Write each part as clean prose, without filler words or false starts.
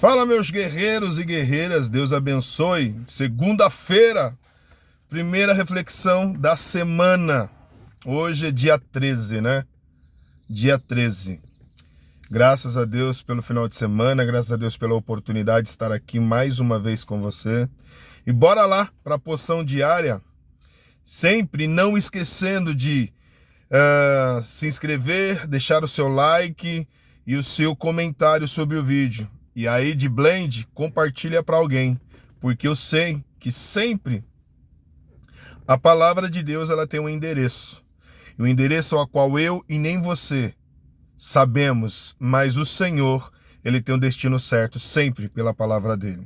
Fala, meus guerreiros e guerreiras, Deus abençoe. Segunda-feira, primeira reflexão da semana. Hoje é dia 13, né? Dia 13. Graças a Deus pelo final de semana, graças a Deus pela oportunidade de estar aqui mais uma vez com você. E bora lá para a poção diária. Sempre não esquecendo de se inscrever, deixar o seu like e o seu comentário sobre o vídeo. E aí, de blend, compartilha para alguém, porque eu sei que sempre a palavra de Deus ela tem um endereço. E o endereço ao qual eu e nem você sabemos, mas o Senhor, ele tem um destino certo, sempre pela palavra dele.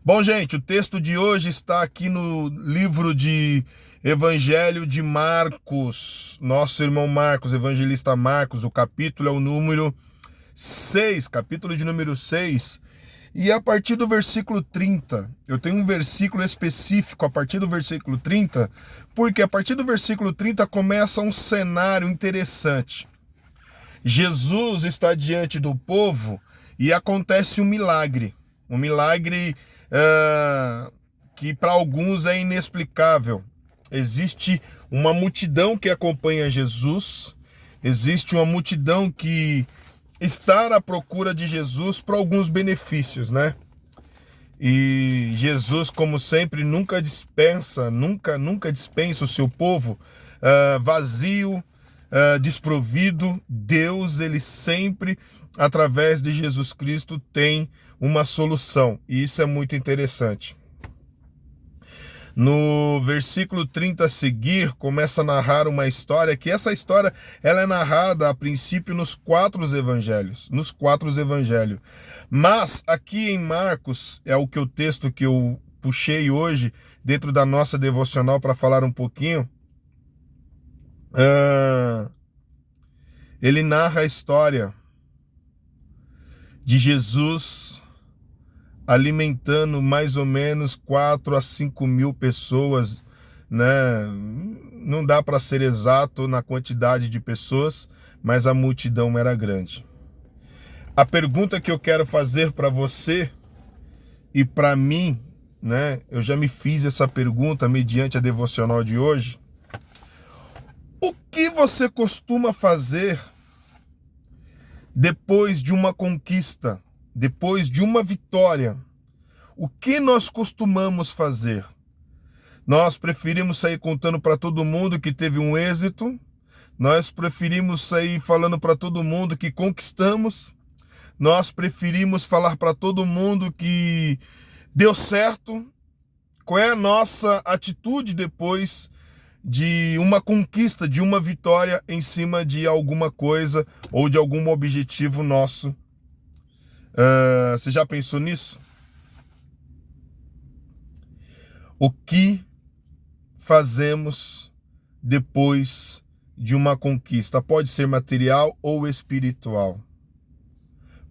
Bom, gente, o texto de hoje está aqui no livro de Evangelho de Marcos, nosso irmão Marcos, evangelista Marcos, o capítulo é o número 6, capítulo de número 6, e a partir do versículo 30, eu tenho um versículo específico a partir do versículo 30, porque a partir do versículo 30 começa um cenário interessante. Jesus está diante do povo e acontece um milagre que para alguns é inexplicável. Existe uma multidão que acompanha Jesus, existe uma multidão que está à procura de Jesus para alguns benefícios, né? E Jesus, como sempre, nunca dispensa o seu povo vazio, desprovido. Deus, ele sempre, através de Jesus Cristo, tem uma solução. E isso é muito interessante. No versículo 30 a seguir, começa a narrar uma história, que essa história ela é narrada a princípio nos quatro evangelhos. Mas aqui em Marcos, é o texto que eu puxei hoje, dentro da nossa devocional para falar um pouquinho. Ele narra a história de Jesus alimentando mais ou menos 4 a 5 mil pessoas, né? Não dá para ser exato na quantidade de pessoas, mas a multidão era grande. A pergunta que eu quero fazer para você e para mim, né? Eu já me fiz essa pergunta mediante a devocional de hoje. O que você costuma fazer depois de uma conquista? Depois de uma vitória, o que nós costumamos fazer? Nós preferimos sair contando para todo mundo que teve um êxito, nós preferimos sair falando para todo mundo que conquistamos, nós preferimos falar para todo mundo que deu certo. Qual é a nossa atitude depois de uma conquista, de uma vitória em cima de alguma coisa ou de algum objetivo nosso? Você já pensou nisso? O que fazemos depois de uma conquista? Pode ser material ou espiritual.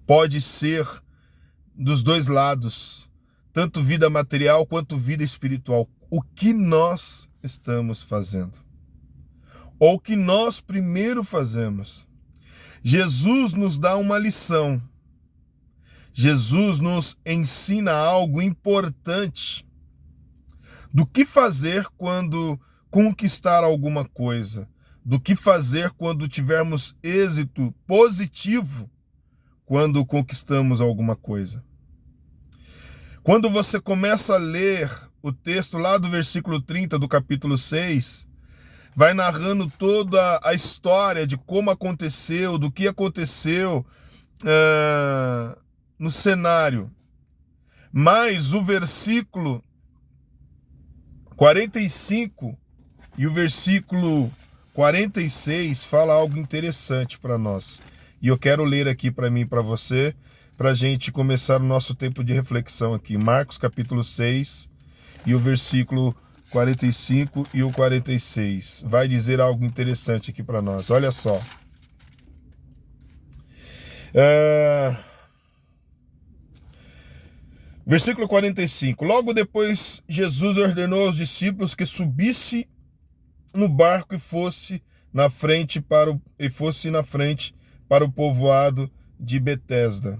Pode ser dos dois lados, tanto vida material quanto vida espiritual. O que nós estamos fazendo? Ou o que nós primeiro fazemos? Jesus nos dá uma lição. Jesus nos ensina algo importante do que fazer quando conquistar alguma coisa, do que fazer quando tivermos êxito positivo quando conquistamos alguma coisa. Quando você começa a ler o texto lá do versículo 30 do capítulo 6, vai narrando toda a história de como aconteceu, do que aconteceu no cenário. Mas o versículo 45 e o versículo 46 fala algo interessante para nós. E eu quero ler aqui para mim e para você, para a gente começar o nosso tempo de reflexão aqui. Marcos capítulo 6 e o versículo 45 e o 46. Vai dizer algo interessante aqui para nós. Olha só. Versículo 45. Logo depois, Jesus ordenou aos discípulos que subisse no barco e fosse na frente para o povoado de Betesda.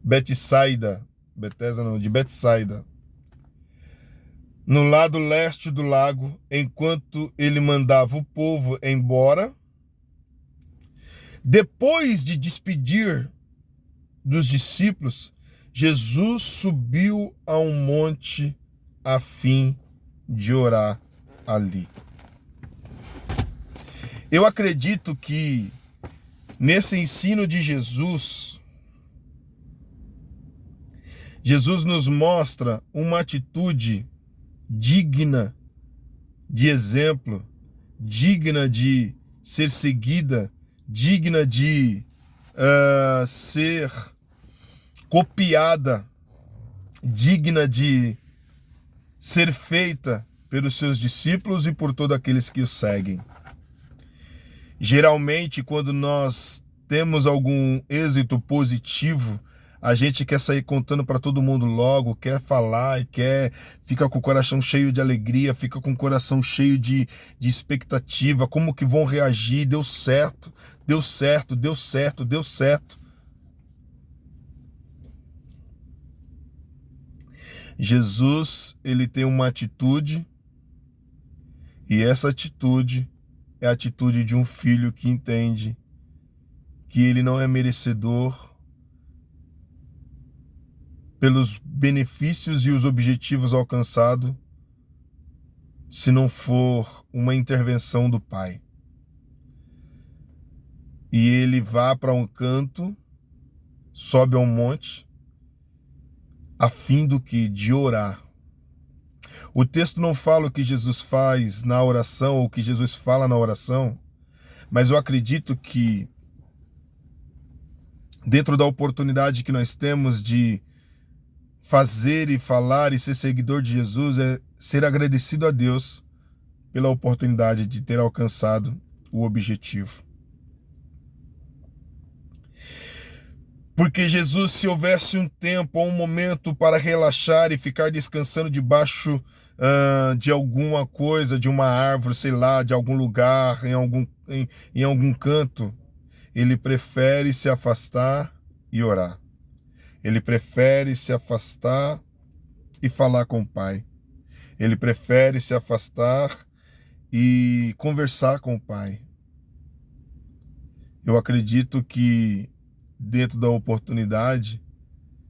Betsaida, Betesda não, de Betsaida, no lado leste do lago, enquanto ele mandava o povo embora. Depois de despedir dos discípulos, Jesus subiu a um monte a fim de orar ali. Eu acredito que nesse ensino de Jesus, Jesus nos mostra uma atitude digna de exemplo, digna de ser seguida, digna de ser copiada, digna de ser feita pelos seus discípulos e por todos aqueles que o seguem. Geralmente, quando nós temos algum êxito positivo, a gente quer sair contando para todo mundo logo, quer falar e fica com o coração cheio de alegria, fica com o coração cheio de expectativa, como que vão reagir, deu certo, deu certo, deu certo, deu certo. Jesus, ele tem uma atitude, e essa atitude é a atitude de um filho que entende que ele não é merecedor pelos benefícios e os objetivos alcançados se não for uma intervenção do Pai. E ele vai para um canto, sobe a um monte, a fim do que? De orar. O texto não fala o que Jesus faz na oração ou o que Jesus fala na oração, mas eu acredito que dentro da oportunidade que nós temos de fazer e falar e ser seguidor de Jesus é ser agradecido a Deus pela oportunidade de ter alcançado o objetivo. Porque Jesus, se houvesse um tempo ou um momento para relaxar e ficar descansando debaixo de alguma coisa, de uma árvore, sei lá, de algum lugar, em algum canto, ele prefere se afastar e orar. Ele prefere se afastar e falar com o Pai. Ele prefere se afastar e conversar com o Pai. Eu acredito que dentro da oportunidade,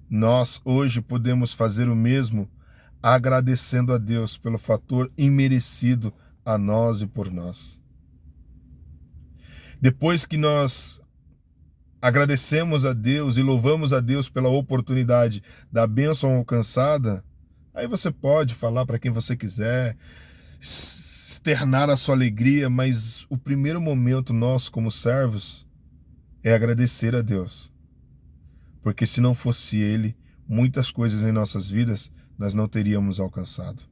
nós hoje podemos fazer o mesmo, agradecendo a Deus pelo fator imerecido a nós e por nós. Depois que nós agradecemos a Deus e louvamos a Deus pela oportunidade da bênção alcançada, aí você pode falar para quem você quiser, externar a sua alegria, mas o primeiro momento nós como servos é agradecer a Deus. Porque se não fosse Ele, muitas coisas em nossas vidas nós não teríamos alcançado.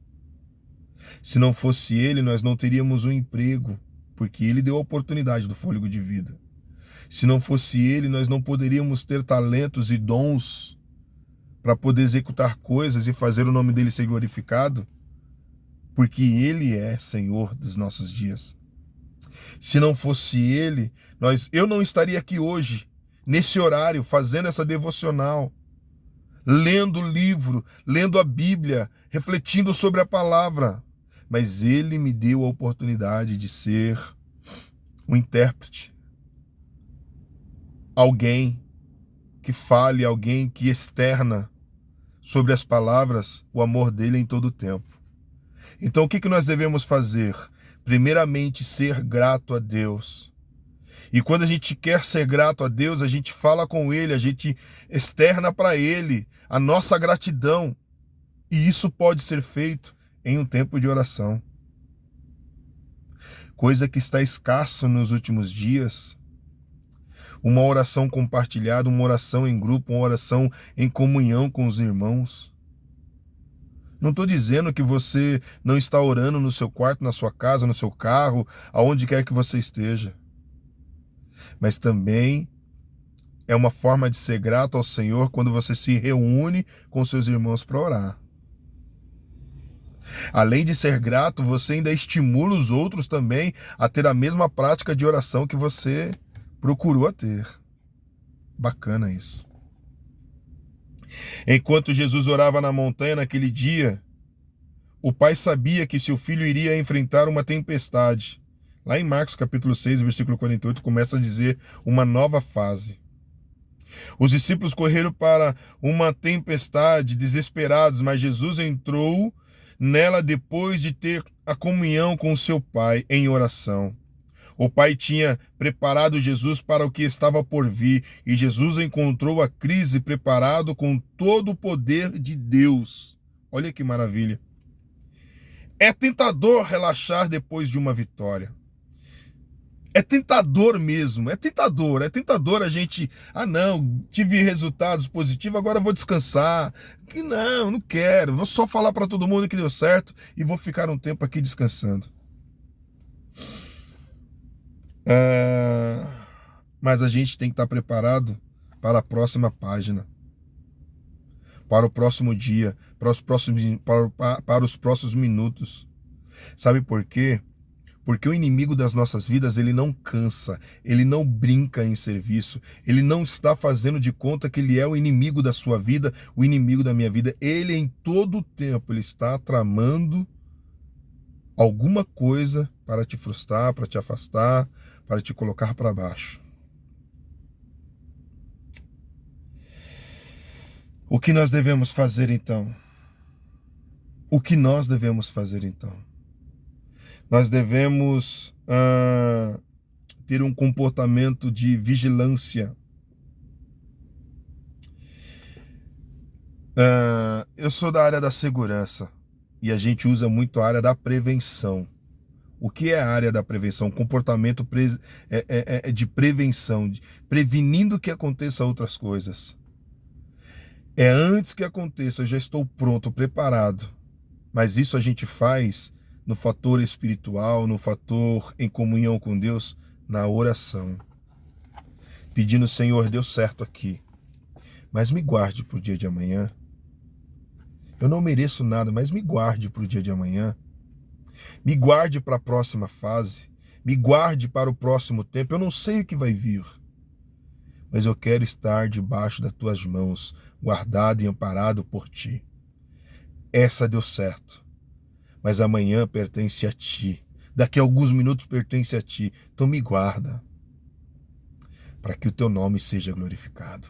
Se não fosse Ele, nós não teríamos um emprego, porque Ele deu a oportunidade do fôlego de vida. Se não fosse Ele, nós não poderíamos ter talentos e dons para poder executar coisas e fazer o nome dele ser glorificado, porque Ele é Senhor dos nossos dias. Se não fosse Ele, eu não estaria aqui hoje, nesse horário, fazendo essa devocional, lendo o livro, lendo a Bíblia, refletindo sobre a palavra. Mas Ele me deu a oportunidade de ser um intérprete. Alguém que fale, alguém que externa sobre as palavras o amor dele em todo o tempo. Então o que nós devemos fazer? Primeiramente, ser grato a Deus. E quando a gente quer ser grato a Deus, a gente fala com Ele, a gente externa para Ele a nossa gratidão. E isso pode ser feito em um tempo de oração. Coisa que está escasso nos últimos dias. Uma oração compartilhada, uma oração em grupo, uma oração em comunhão com os irmãos. Não estou dizendo que você não está orando no seu quarto, na sua casa, no seu carro, aonde quer que você esteja. Mas também é uma forma de ser grato ao Senhor quando você se reúne com seus irmãos para orar. Além de ser grato, você ainda estimula os outros também a ter a mesma prática de oração que você procurou a ter. Bacana isso. Enquanto Jesus orava na montanha naquele dia, o pai sabia que seu filho iria enfrentar uma tempestade. Lá em Marcos capítulo 6, versículo 48, começa a dizer uma nova fase. Os discípulos correram para uma tempestade, desesperados, mas Jesus entrou nela depois de ter a comunhão com seu pai em oração. O pai tinha preparado Jesus para o que estava por vir, e Jesus encontrou a crise preparado com todo o poder de Deus. Olha que maravilha. É tentador relaxar depois de uma vitória. É tentador mesmo, é tentador a gente, não, tive resultados positivos, agora eu vou descansar. Que não quero, vou só falar para todo mundo que deu certo e vou ficar um tempo aqui descansando. Mas a gente tem que estar preparado para a próxima página, para o próximo dia, para os próximos minutos. Sabe por quê? Porque o inimigo das nossas vidas, ele não cansa, ele não brinca em serviço, ele não está fazendo de conta que ele é o inimigo da sua vida, o inimigo da minha vida. Ele em todo o tempo, ele está tramando alguma coisa para te frustrar, para te afastar, para te colocar para baixo. O que nós devemos fazer então? O que nós devemos fazer então? Nós devemos ter um comportamento de vigilância. Eu sou da área da segurança e a gente usa muito a área da prevenção. O que é a área da prevenção? Comportamento de prevenção, prevenindo que aconteça outras coisas. É antes que aconteça, eu já estou pronto, preparado. Mas isso a gente faz no fator espiritual, no fator em comunhão com Deus, na oração. Pedindo, Senhor, deu certo aqui, mas me guarde para o dia de amanhã. Eu não mereço nada, mas me guarde para o dia de amanhã. Me guarde para a próxima fase. Me guarde para o próximo tempo. Eu não sei o que vai vir, mas eu quero estar debaixo das tuas mãos, guardado e amparado por ti. Essa deu certo, mas amanhã pertence a ti. Daqui a alguns minutos pertence a ti. Então me guarda, para que o teu nome seja glorificado.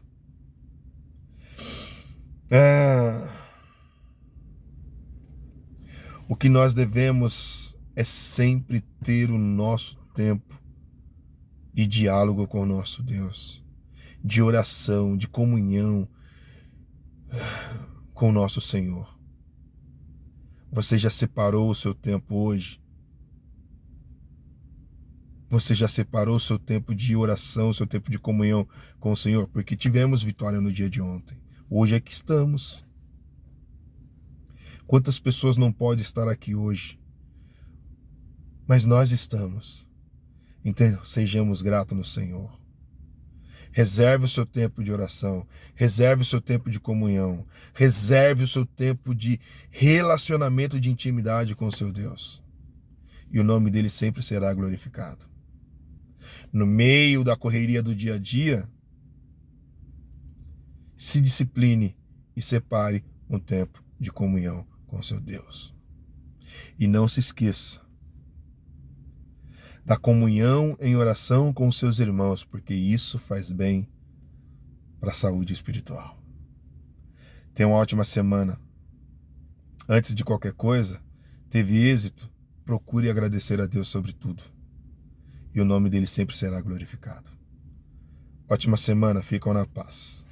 O que nós devemos é sempre ter o nosso tempo de diálogo com o nosso Deus, de oração, de comunhão com o nosso Senhor. Você já separou o seu tempo hoje? Você já separou o seu tempo de oração, o seu tempo de comunhão com o Senhor? Porque tivemos vitória no dia de ontem. Hoje é que estamos. Quantas pessoas não podem estar aqui hoje? Mas nós estamos. Então, sejamos gratos no Senhor. Reserve o seu tempo de oração, reserve o seu tempo de comunhão, reserve o seu tempo de relacionamento, de intimidade com o seu Deus. E o nome dele sempre será glorificado. No meio da correria do dia a dia, se discipline e separe um tempo de comunhão com o seu Deus. E não se esqueça da comunhão em oração com os seus irmãos, porque isso faz bem para a saúde espiritual. Tenha uma ótima semana. Antes de qualquer coisa, teve êxito, procure agradecer a Deus sobre tudo. E o nome dele sempre será glorificado. Ótima semana, ficam na paz.